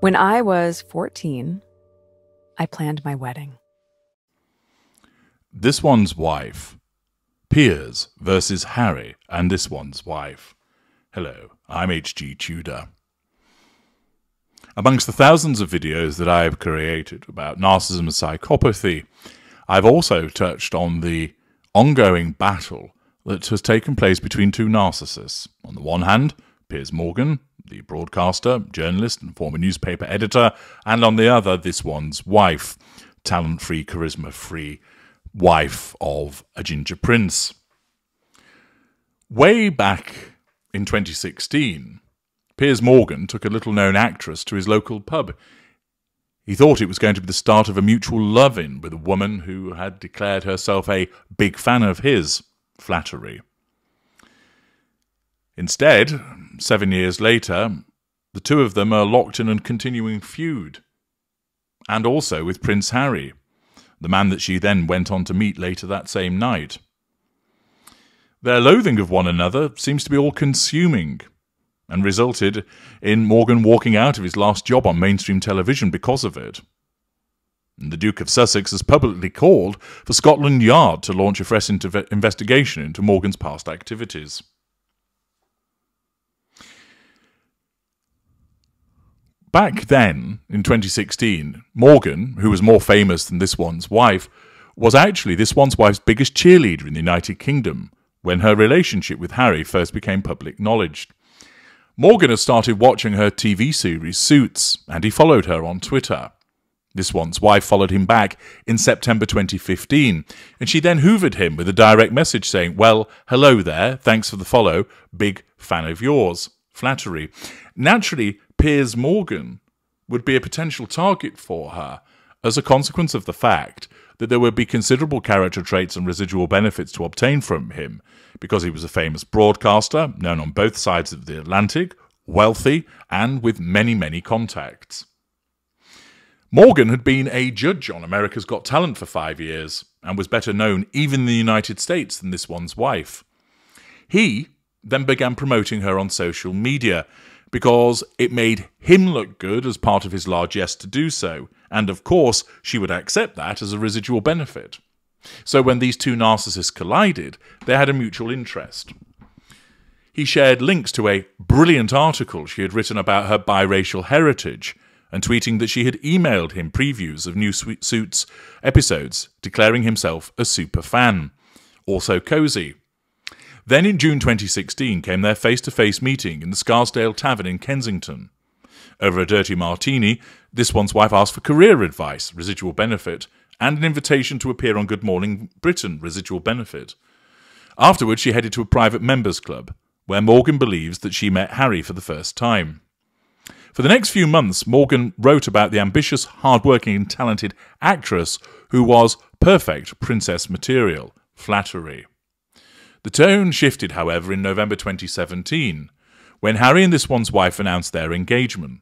When I was 14, I planned my wedding. This one's wife. Piers versus Harry and this one's wife. Hello, I'm H.G. Tudor. Amongst the thousands of videos that I have created about narcissism and psychopathy, I've also touched on the ongoing battle that has taken place between two narcissists. On the one hand, Piers Morgan, the broadcaster, journalist and former newspaper editor, and on the other, this one's wife, talent-free, charisma-free wife of a ginger prince. Way back in 2016, Piers Morgan took a little-known actress to his local pub. He thought it was going to be the start of a mutual love-in with a woman who had declared herself a big fan of his. Flattery. Instead, 7 years later, the two of them are locked in a continuing feud. And also with Prince Harry, the man that she then went on to meet later that same night. Their loathing of one another seems to be all-consuming, and resulted in Morgan walking out of his last job on mainstream television because of it. And the Duke of Sussex has publicly called for Scotland Yard to launch a fresh investigation into Morgan's past activities. Back then, in 2016, Morgan, who was more famous than this one's wife, was actually this one's wife's biggest cheerleader in the United Kingdom when her relationship with Harry first became public knowledge. Morgan had started watching her TV series Suits, and he followed her on Twitter. This one's wife followed him back in September 2015, and she then hoovered him with a direct message saying, "Well, hello there, thanks for the follow, big fan of yours." Flattery. Naturally, Piers Morgan would be a potential target for her as a consequence of the fact that there would be considerable character traits and residual benefits to obtain from him, because he was a famous broadcaster, known on both sides of the Atlantic, wealthy, and with many, many contacts. Morgan had been a judge on America's Got Talent for 5 years, and was better known even in the United States than this one's wife. He then began promoting her on social media, because it made him look good as part of his largesse to do so, and of course she would accept that as a residual benefit. So when these two narcissists collided, they had a mutual interest. He shared links to a brilliant article she had written about her biracial heritage, and tweeting that she had emailed him previews of new Suits episodes, declaring himself a super fan. Also cozy. Then in June 2016 came their face-to-face meeting in the Scarsdale Tavern in Kensington. Over a dirty martini, this one's wife asked for career advice, residual benefit, and an invitation to appear on Good Morning Britain, residual benefit. Afterwards, she headed to a private members club, where Morgan believes that she met Harry for the first time. For the next few months, Morgan wrote about the ambitious, hard-working and talented actress who was perfect princess material. Flattery. The tone shifted, however, in November 2017, when Harry and this one's wife announced their engagement.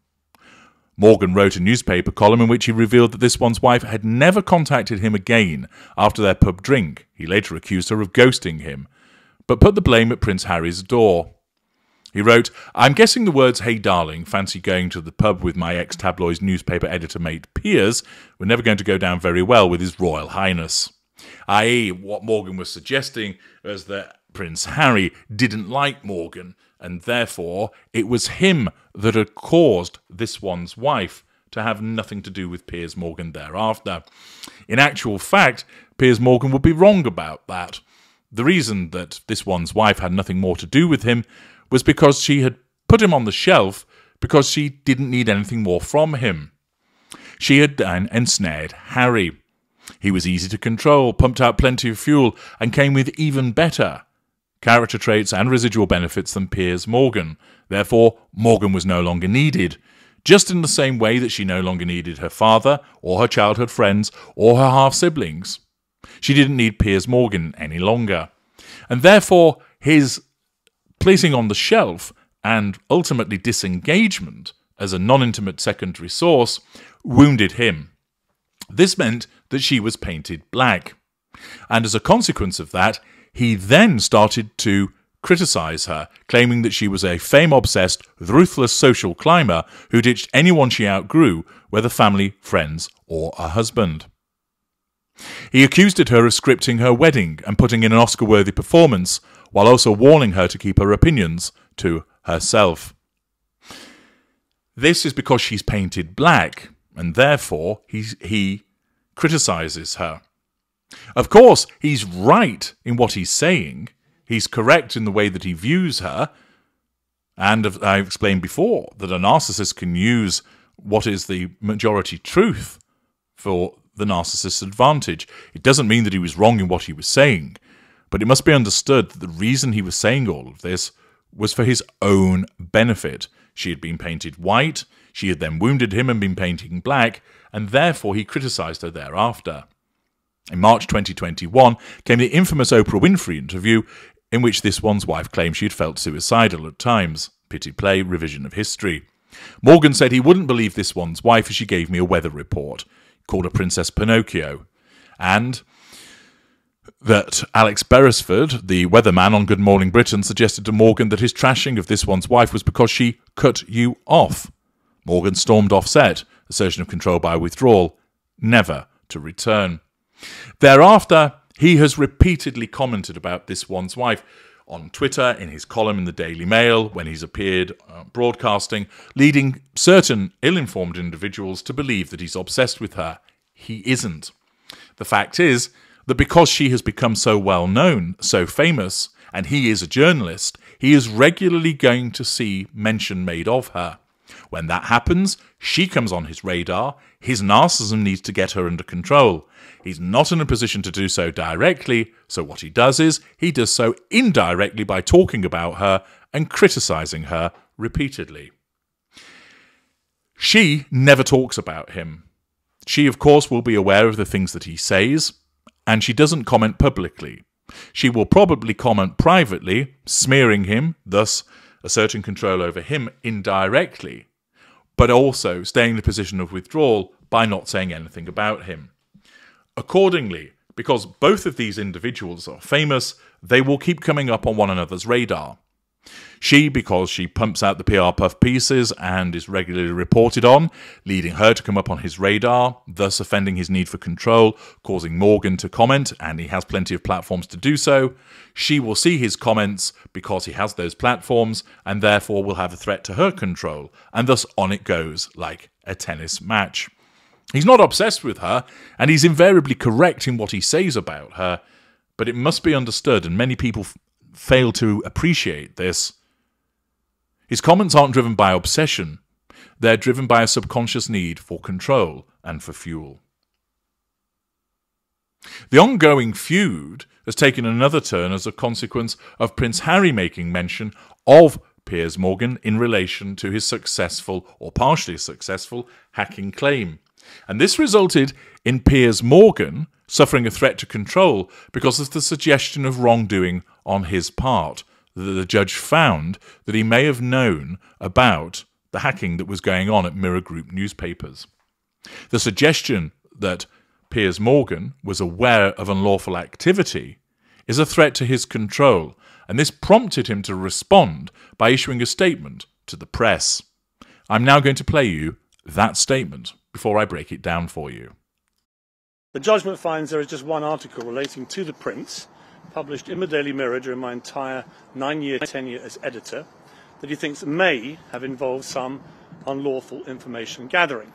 Morgan wrote a newspaper column in which he revealed that this one's wife had never contacted him again after their pub drink. He later accused her of ghosting him, but put the blame at Prince Harry's door. He wrote, "I'm guessing the words, 'Hey darling, fancy going to the pub with my ex-tabloid's newspaper editor mate Piers' were never going to go down very well with His Royal Highness.'" I.e., what Morgan was suggesting was that Prince Harry didn't like Morgan, and therefore it was him that had caused this one's wife to have nothing to do with Piers Morgan thereafter. In actual fact, Piers Morgan would be wrong about that. The reason that this one's wife had nothing more to do with him was because she had put him on the shelf because she didn't need anything more from him. She had then ensnared Harry. He was easy to control, pumped out plenty of fuel, and came with even better character traits and residual benefits than Piers Morgan. Therefore, Morgan was no longer needed, just in the same way that she no longer needed her father, or her childhood friends, or her half-siblings. She didn't need Piers Morgan any longer. And therefore, his placing on the shelf and ultimately disengagement as a non-intimate secondary source wounded him. This meant that she was painted black. And as a consequence of that, he then started to criticise her, claiming that she was a fame-obsessed, ruthless social climber who ditched anyone she outgrew, whether family, friends, or a husband. He accused her of scripting her wedding and putting in an Oscar-worthy performance, while also warning her to keep her opinions to herself. This is because she's painted black, and therefore he criticises her. Of course, he's right in what he's saying. He's correct in the way that he views her. And I've explained before that a narcissist can use what is the majority truth for the narcissist's advantage. It doesn't mean that he was wrong in what he was saying, but it must be understood that the reason he was saying all of this was for his own benefit. She had been painted white, she had then wounded him and been painting black, and therefore he criticised her thereafter. In March 2021 came the infamous Oprah Winfrey interview in which this one's wife claimed she had felt suicidal at times. Pity play, revision of history. Morgan said he wouldn't believe this one's wife as she gave me a weather report, called her Princess Pinocchio, and that Alex Beresford, the weatherman on Good Morning Britain, suggested to Morgan that his trashing of this one's wife was because she cut you off. Morgan stormed off set, assertion of control by withdrawal, never to return. Thereafter, he has repeatedly commented about this one's wife on Twitter, in his column in the Daily Mail, when he's appeared broadcasting, leading certain ill-informed individuals to believe that he's obsessed with her. He isn't. The fact is that because she has become so well known, so famous, and he is a journalist, he is regularly going to see mention made of her. When that happens, she comes on his radar. His narcissism needs to get her under control. He's not in a position to do so directly, so what he does is he does so indirectly by talking about her and criticising her repeatedly. She never talks about him. She, of course, will be aware of the things that he says, and she doesn't comment publicly. She will probably comment privately, smearing him, thus asserting control over him indirectly, but also staying in a position of withdrawal by not saying anything about him. Accordingly, because both of these individuals are famous, they will keep coming up on one another's radar. She, because she pumps out the PR puff pieces and is regularly reported on, leading her to come up on his radar, thus offending his need for control, causing Morgan to comment, and he has plenty of platforms to do so. She will see his comments because he has those platforms, and therefore will have a threat to her control, and thus on it goes like a tennis match. He's not obsessed with her, and he's invariably correct in what he says about her, but it must be understood, and many people fail to appreciate this. His comments aren't driven by obsession. They're driven by a subconscious need for control and for fuel. The ongoing feud has taken another turn as a consequence of Prince Harry making mention of Piers Morgan in relation to his successful or partially successful hacking claim. And this resulted in Piers Morgan suffering a threat to control because of the suggestion of wrongdoing on his part. The judge found that he may have known about the hacking that was going on at Mirror Group newspapers. The suggestion that Piers Morgan was aware of unlawful activity is a threat to his control, and this prompted him to respond by issuing a statement to the press. I'm now going to play you that statement before I break it down for you. The judgment finds there is just one article relating to the Prince, published in the Daily Mirror during my entire 9-year tenure as editor, that he thinks may have involved some unlawful information gathering.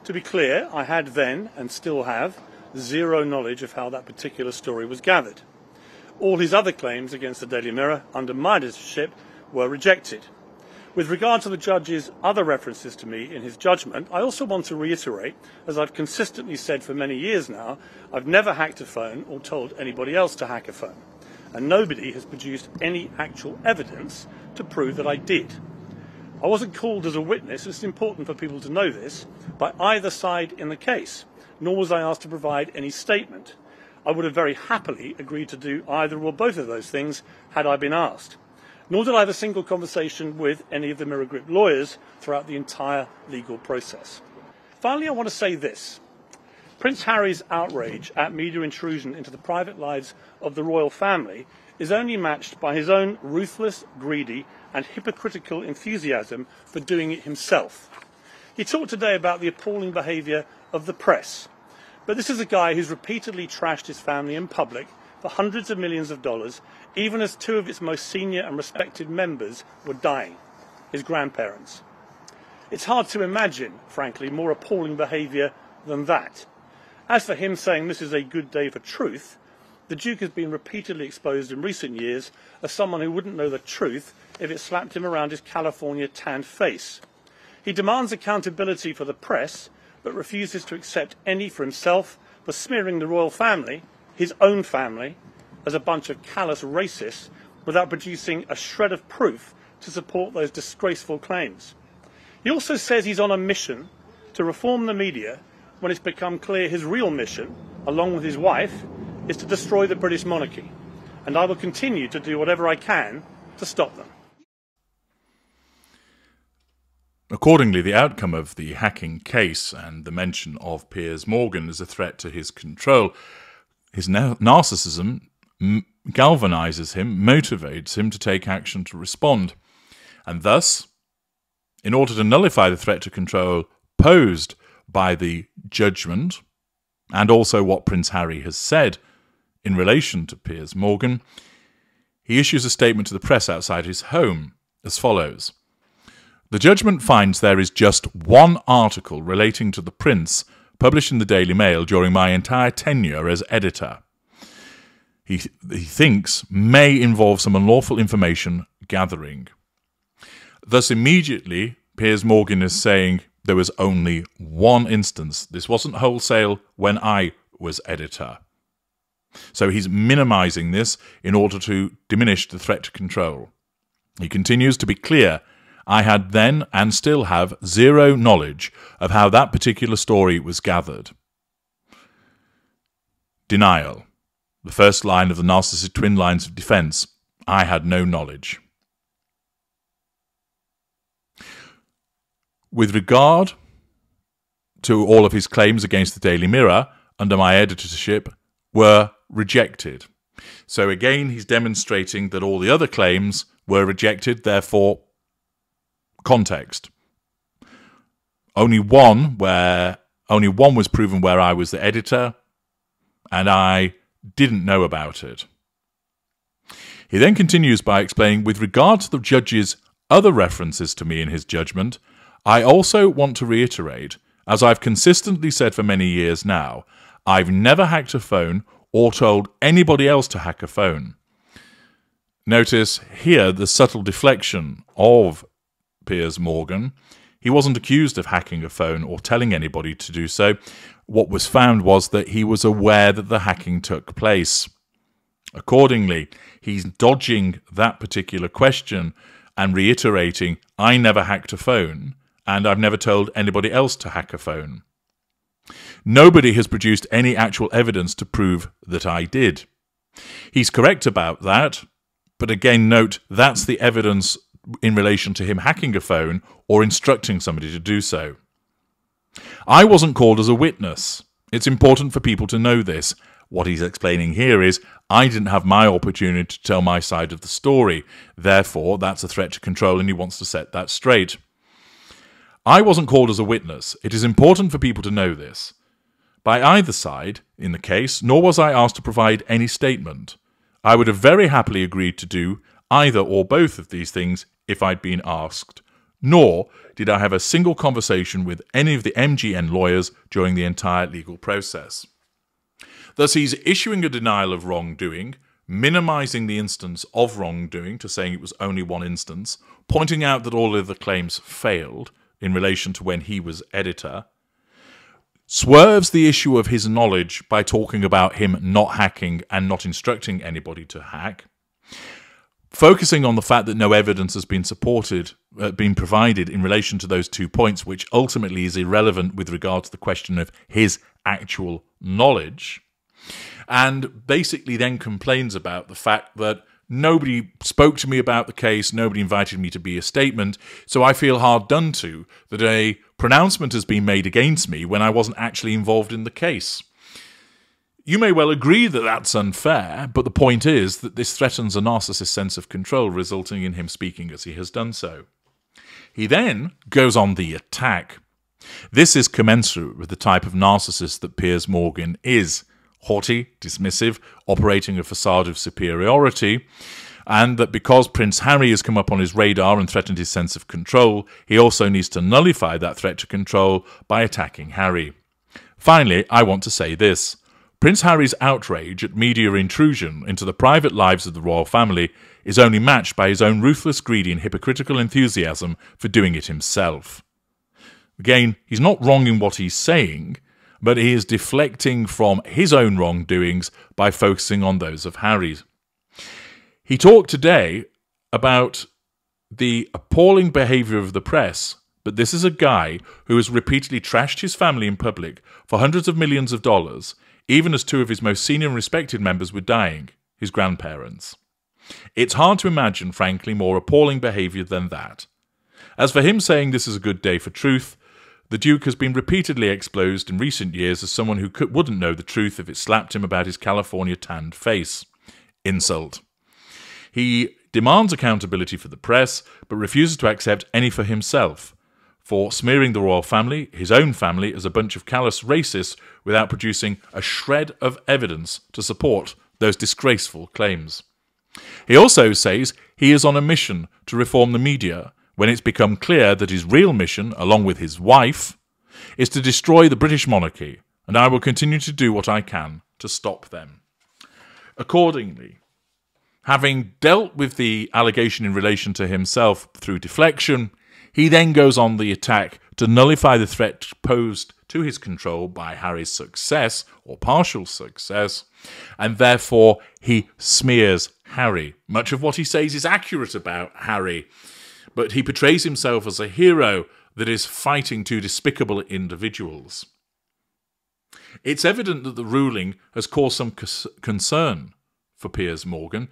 To be clear, I had then, and still have, zero knowledge of how that particular story was gathered. All his other claims against the Daily Mirror, under my editorship, were rejected. With regard to the judge's other references to me in his judgment, I also want to reiterate, as I've consistently said for many years now, I've never hacked a phone or told anybody else to hack a phone, and nobody has produced any actual evidence to prove that I did. I wasn't called as a witness, it's important for people to know this, by either side in the case, nor was I asked to provide any statement. I would have very happily agreed to do either or both of those things had I been asked. Nor did I have a single conversation with any of the Mirror Group lawyers throughout the entire legal process. Finally, I want to say this. Prince Harry's outrage at media intrusion into the private lives of the royal family is only matched by his own ruthless, greedy and hypocritical enthusiasm for doing it himself. He talked today about the appalling behaviour of the press, but this is a guy who's repeatedly trashed his family in public for hundreds of millions of dollars, even as two of its most senior and respected members were dying, his grandparents. It's hard to imagine, frankly, more appalling behaviour than that. As for him saying this is a good day for truth, the Duke has been repeatedly exposed in recent years as someone who wouldn't know the truth if it slapped him around his California tanned face. He demands accountability for the press, but refuses to accept any for himself for smearing the royal family, his own family, as a bunch of callous racists without producing a shred of proof to support those disgraceful claims. He also says he's on a mission to reform the media when it's become clear his real mission, along with his wife, is to destroy the British monarchy. And I will continue to do whatever I can to stop them. Accordingly, the outcome of the hacking case and the mention of Piers Morgan as a threat to his control, his narcissism galvanizes him, motivates him to take action to respond. And thus, in order to nullify the threat to control posed by the judgment, and also what Prince Harry has said in relation to Piers Morgan, he issues a statement to the press outside his home as follows. The judgment finds there is just one article relating to the Prince published in the Daily Mail during my entire tenure as editor. He thinks may involve some unlawful information gathering. Thus, immediately, Piers Morgan is saying there was only one instance. This wasn't wholesale when I was editor. So he's minimising this in order to diminish the threat to control. He continues to be clear, I had then and still have zero knowledge of how that particular story was gathered. Denial. The first line of the narcissist twin lines of defence. I had no knowledge. With regard to all of his claims against the Daily Mirror under my editorship were rejected. So again, he's demonstrating that all the other claims were rejected, therefore context. Only one was proven where I was the editor, and I didn't know about it. He then continues by explaining, with regard to the judge's other references to me in his judgment, I also want to reiterate, as I've consistently said for many years now, I've never hacked a phone or told anybody else to hack a phone. Notice here the subtle deflection of Piers Morgan. He wasn't accused of hacking a phone or telling anybody to do so. What was found was that he was aware that the hacking took place. Accordingly, he's dodging that particular question and reiterating, I never hacked a phone, and I've never told anybody else to hack a phone. Nobody has produced any actual evidence to prove that I did. He's correct about that, but again note, that's the evidence in relation to him hacking a phone or instructing somebody to do so. I wasn't called as a witness. It's important for people to know this. What he's explaining here is, I didn't have my opportunity to tell my side of the story. Therefore, that's a threat to control, and he wants to set that straight. I wasn't called as a witness. It is important for people to know this. By either side, in the case, nor was I asked to provide any statement. I would have very happily agreed to do either or both of these things if I'd been asked. Nor did I have a single conversation with any of the MGN lawyers during the entire legal process. Thus, he's issuing a denial of wrongdoing, minimising the instance of wrongdoing to saying it was only one instance, pointing out that all of the claims failed in relation to when he was editor, swerves the issue of his knowledge by talking about him not hacking and not instructing anybody to hack, focusing on the fact that no evidence has been provided in relation to those 2 points, which ultimately is irrelevant with regard to the question of his actual knowledge, and basically then complains about the fact that nobody spoke to me about the case, nobody invited me to be a statement, so I feel hard done to that a pronouncement has been made against me when I wasn't actually involved in the case. You may well agree that that's unfair, but the point is that this threatens a narcissist's sense of control, resulting in him speaking as he has done so. He then goes on the attack. This is commensurate with the type of narcissist that Piers Morgan is: haughty, dismissive, operating a facade of superiority, and that because Prince Harry has come up on his radar and threatened his sense of control, he also needs to nullify that threat to control by attacking Harry. Finally, I want to say this. Prince Harry's outrage at media intrusion into the private lives of the royal family is only matched by his own ruthless, greedy and hypocritical enthusiasm for doing it himself. Again, he's not wrong in what he's saying, but he is deflecting from his own wrongdoings by focusing on those of Harry's. He talked today about the appalling behaviour of the press, but this is a guy who has repeatedly trashed his family in public for hundreds of millions of dollars, even as two of his most senior and respected members were dying, his grandparents. It's hard to imagine, frankly, more appalling behaviour than that. As for him saying this is a good day for truth, the Duke has been repeatedly exposed in recent years as someone who wouldn't know the truth if it slapped him about his California tanned face. Insult. He demands accountability for the press, but refuses to accept any for himself, for smearing the royal family, his own family, as a bunch of callous racists without producing a shred of evidence to support those disgraceful claims. He also says he is on a mission to reform the media, when it's become clear that his real mission, along with his wife, is to destroy the British monarchy, and I will continue to do what I can to stop them. Accordingly, having dealt with the allegation in relation to himself through deflection, he then goes on the attack to nullify the threat posed to his control by Harry's success, or partial success, and therefore he smears Harry. Much of what he says is accurate about Harry, but he portrays himself as a hero that is fighting two despicable individuals. It's evident that the ruling has caused some concern for Piers Morgan.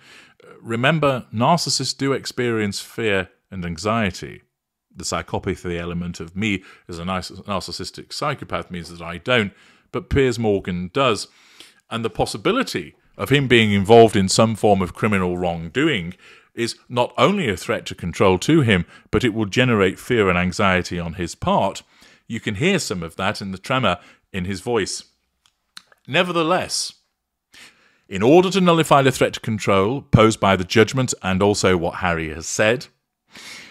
Remember, narcissists do experience fear and anxiety. The psychopathy element of me as a narcissistic psychopath means that I don't, but Piers Morgan does. And the possibility of him being involved in some form of criminal wrongdoing is not only a threat to control to him, but it will generate fear and anxiety on his part. You can hear some of that in the tremor in his voice. Nevertheless, in order to nullify the threat to control posed by the judgment and also what Harry has said,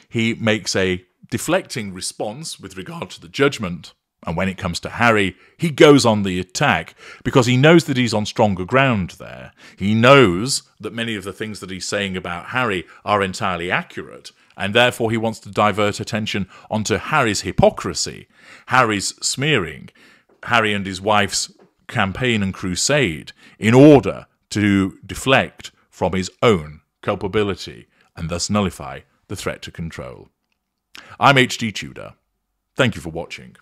he makes a deflecting response with regard to the judgment. And when it comes to Harry, he goes on the attack because he knows that he's on stronger ground there. He knows that many of the things that he's saying about Harry are entirely accurate, and therefore he wants to divert attention onto Harry's hypocrisy, Harry's smearing, Harry and his wife's campaign and crusade, in order to deflect from his own culpability and thus nullify the threat to control. I'm H.D. Tudor. Thank you for watching.